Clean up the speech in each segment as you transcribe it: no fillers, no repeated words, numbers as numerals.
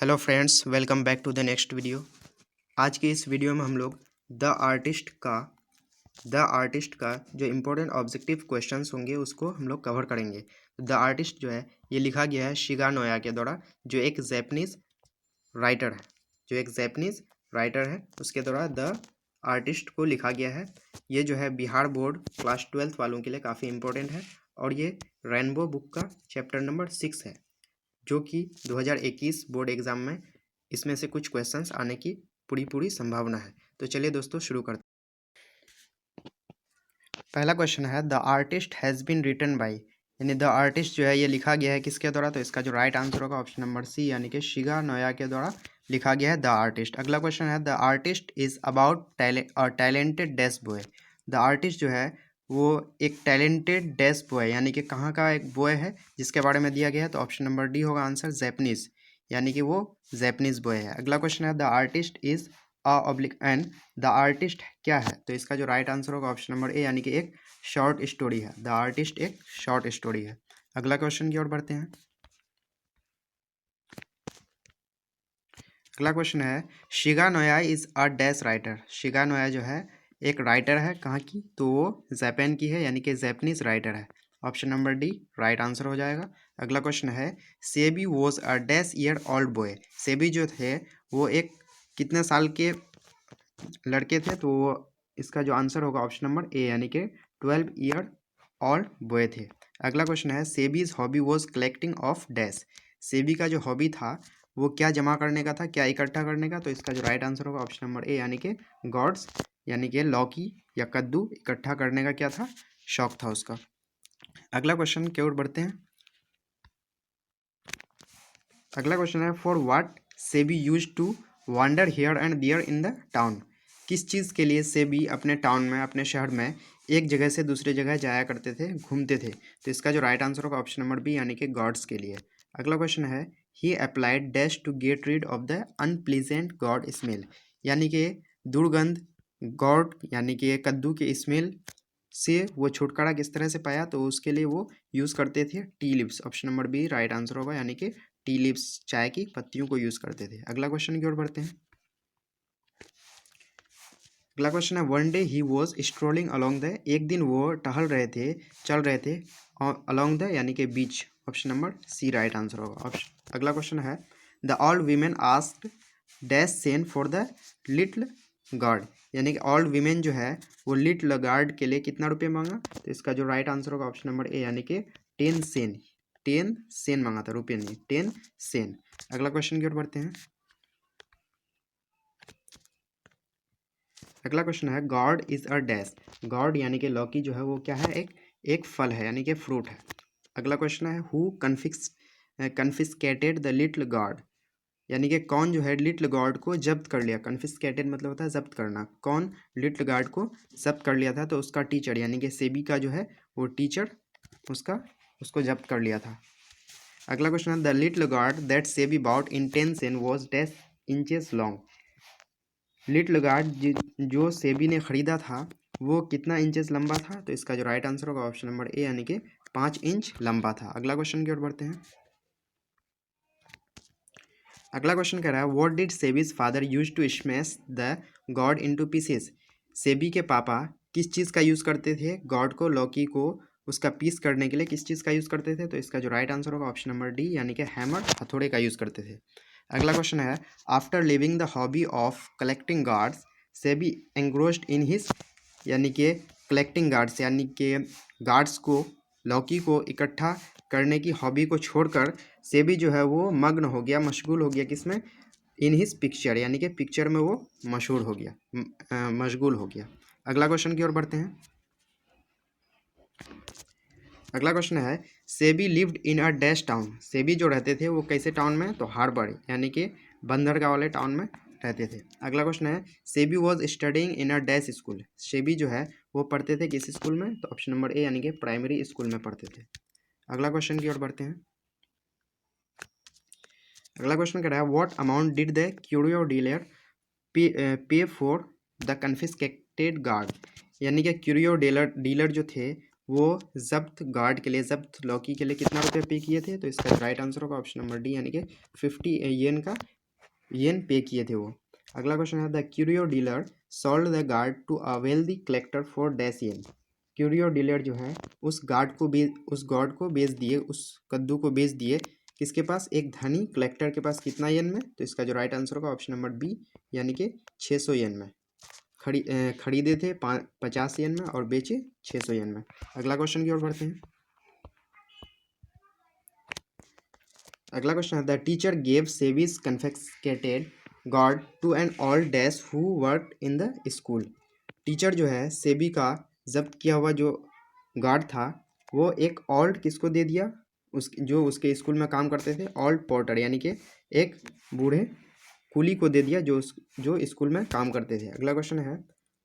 Hello friends, welcome back to the next video. आज के इस वीडियो में हम लोग द आर्टिस्ट का जो इम्पोर्टेंट ऑब्जेक्टिव क्वेश्चंस होंगे उसको हम लोग कवर करेंगे। द आर्टिस्ट जो है ये लिखा गया है शिगा नोया के द्वारा, जो एक जैपनीज राइटर है उसके द्वारा द आर्टिस्ट को लिखा गया है। ये जो है बिहार बोर्ड क्लास 12 वालों के लिए काफ़ी इम्पोर्टेंट है और ये रेनबो बुक का चैप्टर नंबर 6 है, जो कि 2021 बोर्ड एग्जाम में इसमें से कुछ क्वेश्चंस आने की पूरी संभावना है। तो चलिए दोस्तों शुरू करते हैं। पहला क्वेश्चन है the artist has been written by, यानी द आर्टिस्ट जो है ये लिखा गया है किसके द्वारा, तो इसका जो राइट आंसर होगा ऑप्शन नंबर सी, यानी कि शिगा नोया के द्वारा लिखा गया है द आर्टिस्ट। अगला क्वेश्चन है the artist is about talented dash boy. The artist जो है वो एक टैलेंटेड डैश बॉय यानी कि कहाँ का एक बॉय है जिसके बारे में दिया गया है, तो ऑप्शन नंबर डी होगा आंसर, जैपनीज, यानी कि वो जैपनीज बॉय है। अगला क्वेश्चन है the artist is oblique an, the artist क्या है, तो इसका जो राइट आंसर होगा ऑप्शन नंबर ए, यानी कि एक शॉर्ट स्टोरी है। द आर्टिस्ट एक शॉर्ट स्टोरी है। अगला क्वेश्चन की ओर बढ़ते हैं। अगला क्वेश्चन है Shiga Noah is a dash writer. Shiga Noah जो है एक राइटर है, कहाँ की, तो वो जापान की है, यानी कि जैपनीज राइटर है। Option number D right answer हो जाएगा। अगला क्वेश्चन है SEBI was a dash year old boy. SEBI जो थे वो एक कितने साल के लड़के थे, तो वो इसका जो आंसर होगा ऑप्शन नंबर ए, यानी कि 12 ईयर ओल्ड बॉय थे। अगला क्वेश्चन है Sebi's hobby was collecting of dash. Sebi का जो हॉबी था वो क्या जमा करने का था, क्या इकट्ठा करने का, तो इसका जो राइट आंसर होगा ऑप्शन नंबर ए, यानी कि गॉड्स, यानी कि लौकी या कद्दू इकट्ठा करने का क्या था, शौक था उसका। अगला क्वेश्चन की ओर बढ़ते हैं। अगला क्वेश्चन है for what Seibei use to wander here and there in the town. किस चीज़ के लिए सेबी अपने टाउन में, अपने शहर में एक जगह से दूसरी जगह जाया करते थे, घूमते थे, तो इसका जो राइट आंसर होगा ऑप्शन नंबर बी, यानी कि गॉड्स के लिए। अगला क्वेश्चन है he applied dash to get rid of the unpleasant gourd smell, यानी कि दुर्गंध गॉड यानी कि कद्दू के स्मेल से वो छुटकारा किस तरह से पाया, तो उसके लिए वो यूज़ करते थे tea leaves. Option number B right answer होगा, यानी कि टी लिव्स, चाय की पत्तियों को यूज़ करते थे। अगला क्वेश्चन की ओर बढ़ते हैं। अगला क्वेश्चन है one day he was strolling along the, एक दिन वो टहल रहे थे, चल रहे थे अलॉन्ग द, यानी कि beach. Option number C right answer होगा। ऑप्शन अगला क्वेश्चन है the old women asked dash सेन फॉर द लिटिल गार्ड, यानी कि ओल्ड वीमेन जो है वो लिटिल गार्ड के लिए कितना रुपये मांगा, तो इसका जो राइट आंसर होगा ऑप्शन नंबर ए, यानी कि 10 सेन। 10 सेन मांगा था, रुपये नहीं, 10 सेन। अगला क्वेश्चन की ओर बढ़ते हैं। अगला क्वेश्चन है God is a dash. God यानी कि लौकी जो है वो क्या है, एक फल है, यानी कि फ्रूट है। अगला क्वेश्चन है who confiscated the little God, यानी कि कौन जो है लिटिल गॉड को जब्त कर लिया। कन्फिस्केटेड मतलब होता है जब्त करना, कौन लिटिल गॉड को जब्त कर लिया था, तो उसका टीचर, यानी कि सेबी का जो है वो टीचर उसको जब्त कर लिया था। अगला क्वेश्चन है the little god that Sebi bought in 10 cents was dash inches long. Little guard जो सेबी ने ख़रीदा था वो कितना इंचेस लंबा था, तो इसका जो राइट आंसर होगा ऑप्शन नंबर ए, यानी कि 5 इंच लंबा था। अगला क्वेश्चन की ओर बढ़ते हैं। अगला क्वेश्चन कह रहा है what did Sebi's father use to smash the gourd into pieces. Sebi के पापा किस चीज़ का यूज़ करते थे, गॉड को, लौकी को उसका पीस करने के लिए किस चीज़ का यूज़ करते थे, तो इसका जो राइट आंसर होगा ऑप्शन नंबर डी, यानी कि हैमर, हथौड़े का यूज़ करते थे। अगला क्वेश्चन है after living the hobby of collecting guards SEBI engrossed in his, यानी कि कलेक्टिंग गार्ड्स यानी कि गार्ड्स को, लौकी को इकट्ठा करने की हॉबी को छोड़कर सेबी जो है वो मग्न हो गया, मशगूल हो गया किसमें, इन हिज पिक्चर, यानी कि पिक्चर में वो मशहूर हो गया, मशगूल हो गया। अगला क्वेश्चन की ओर बढ़ते हैं। अगला क्वेश्चन है SEBI lived in a dash town. SEBI जो रहते थे वो कैसे टाउन में, तो हार्बर, यानी कि बंदरगाह वाले टाउन में रहते थे। अगला क्वेश्चन है SEBI was studying in a dash school. SEBI जो है वो पढ़ते थे किस स्कूल में, तो ऑप्शन नंबर ए, यानी कि प्राइमरी स्कूल में पढ़ते थे। अगला क्वेश्चन की ओर बढ़ते हैं। अगला क्वेश्चन कह रहा है what amount did the curio dealer पे फॉर द कन्फिस्केटेड गार्ड, यानी कि क्यूरियो डीलर जो थे वो जब्त गार्ड के लिए, जब्त लौकी के लिए कितना रुपये पे किए थे? तो इसका राइट आंसर होगा ऑप्शन नंबर डी, यानी कि 50 येन पे किए थे वो। अगला क्वेश्चन है, the curio dealer sold the gourd to a wealthy collector for dash yen. Curio dealer जो है उस गार्ड को बेच दिए, उस कद्दू को बेच दिए किसके पास? एक धनी कलेक्टर के पास। कितना येन में? तो इसका जो राइट आंसर होगा ऑप्शन नंबर बी, यानी कि 600 येन में। खरीदे थे 50 येन में और बेचे 600 येन में। अगला क्वेश्चन की ओर बढ़ते हैं। अगला क्वेश्चन है, द टीचर गेव सेविस confiscated gourd to an old dash who worked in the school. Teacher जो है सेबी का जब्त किया हुआ जो गार्ड था वो एक ओल्ड किसको दे दिया? जो उसके स्कूल में काम करते थे, ओल्ड पोर्टर, यानी कि एक बूढ़े कुली को दे दिया जो स्कूल में काम करते थे। अगला क्वेश्चन है,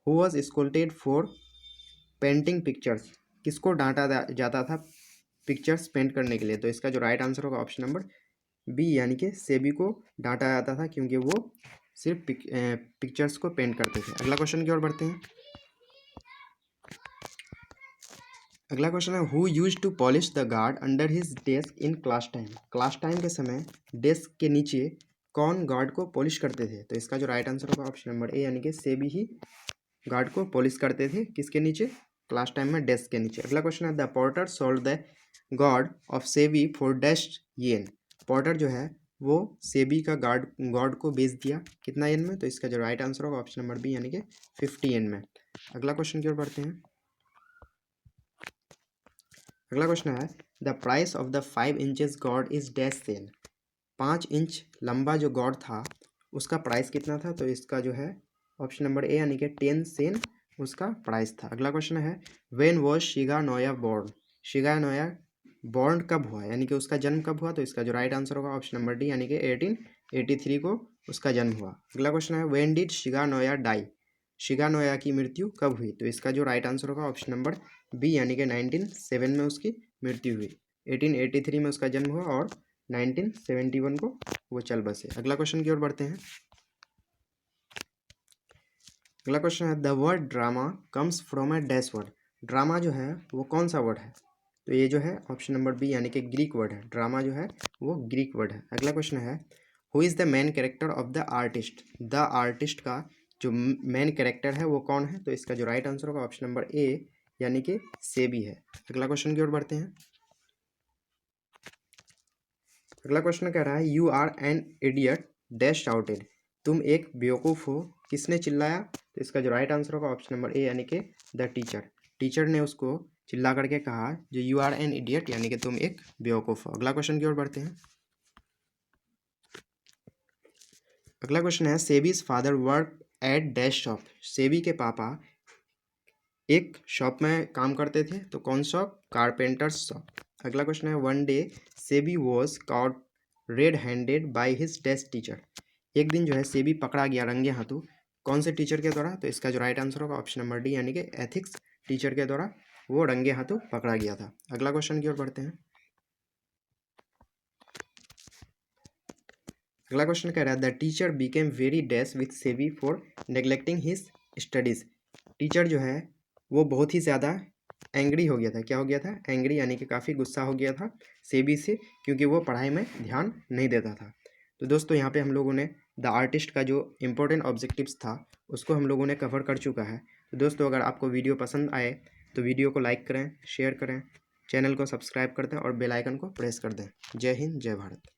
who was scolded for painting pictures. किसको डांटा जाता था पिक्चर्स पेंट करने के लिए? तो इसका जो राइट आंसर होगा ऑप्शन नंबर बी, यानी कि सेबी को डांटा जाता था क्योंकि वो सिर्फ पिक्चर्स को पेंट करते थे। अगला क्वेश्चन की ओर बढ़ते हैं। अगला क्वेश्चन है, who use to polish the gourd under his desk in class time. Class time के समय डेस्क के नीचे कौन गार्ड को पॉलिश करते थे? तो इसका जो राइट आंसर होगा ऑप्शन नंबर ए, यानी कि सेबी ही गार्ड को पॉलिश करते थे किसके नीचे? क्लास टाइम में डेस्क के नीचे। अगला क्वेश्चन है, the porter sold the guard of SEBI for dash yen. Porter जो है वो सेबी का गार्ड को बेच दिया कितना येन में? तो इसका जो राइट आंसर होगा ऑप्शन नंबर बी, यानी कि 50 येन में। अगला क्वेश्चन की ओर बढ़ते हैं। अगला क्वेश्चन है, the price of the 5 inches God is dash Sen. 5 inch लंबा जो गॉड था उसका प्राइस कितना था? तो इसका जो है ऑप्शन नंबर ए, यानी कि 10 सेन उसका प्राइस था। अगला क्वेश्चन है, when was Shiga Noah born. Shiga Noah born कब हुआ, यानी कि उसका जन्म कब हुआ? तो इसका जो राइट आंसर होगा ऑप्शन नंबर डी, यानी कि 1883 को उसका जन्म हुआ। अगला क्वेश्चन है, when did Shiga Naoya die. Shiga Naoya की मृत्यु कब हुई? तो इसका जो राइट आंसर होगा ऑप्शन नंबर बी, यानी कि 1907 में उसकी मृत्यु हुई। 1883 में उसका जन्म हुआ और 1971 को वो चल बसे। अगला क्वेश्चन की ओर बढ़ते हैं। अगला क्वेश्चन है, the word drama comes from A dash word. Drama जो है वो कौन सा वर्ड है? तो ये जो है ऑप्शन नंबर बी, यानी कि ग्रीक वर्ड है। ड्रामा जो है वो ग्रीक वर्ड है। अगला क्वेश्चन है, who is the main character of the artist. The artist का जो मेन कैरेक्टर है वो कौन है? तो इसका जो राइट आंसर होगा ऑप्शन नंबर ए, यानी कि सेबी है। अगला क्वेश्चन की ओर बढ़ते हैं। अगला क्वेश्चन कह रहा है, you are an idiot dash shouted. तुम एक बेवकूफ़ हो किसने चिल्लाया? तो इसका जो राइट आंसर होगा ऑप्शन नंबर ए, यानी कि द टीचर। टीचर ने उसको चिल्ला करके कहा जो यू आर एन इडियट, यानी कि तुम एक बेवकूफ़ हो। अगला क्वेश्चन की ओर बढ़ते हैं। अगला क्वेश्चन है, Sebi's father work at dash shop. Sebi के पापा एक शॉप में काम करते थे, तो कौन शॉप? Carpenters shop. अगला क्वेश्चन है, one day SEBI was caught red handed by his dash teacher. एक दिन जो है सेबी पकड़ा गया रंगे हाथों कौन से टीचर के द्वारा? तो इसका जो राइट आंसर होगा ऑप्शन नंबर डी, यानी कि एथिक्स टीचर के द्वारा वो रंगे हाथों पकड़ा गया था। अगला क्वेश्चन की ओर बढ़ते हैं। अगला क्वेश्चन कह रहा है, the teacher became very dash with SEBI for neglecting his studies. Teacher जो है वो बहुत ही ज़्यादा एंग्री हो गया था। क्या हो गया था? एंग्री, यानी कि काफ़ी गुस्सा हो गया था सेबी से, क्योंकि वो पढ़ाई में ध्यान नहीं देता था। तो दोस्तों यहाँ पे हम लोगों ने द आर्टिस्ट का जो इम्पोर्टेंट ऑब्जेक्टिव्स था उसको हम लोगों ने कवर कर चुका है। तो दोस्तों अगर आपको वीडियो पसंद आए तो वीडियो को लाइक करें, शेयर करें, चैनल को सब्सक्राइब कर दें और बेल आइकन को प्रेस कर दें। जय हिंद, जय भारत।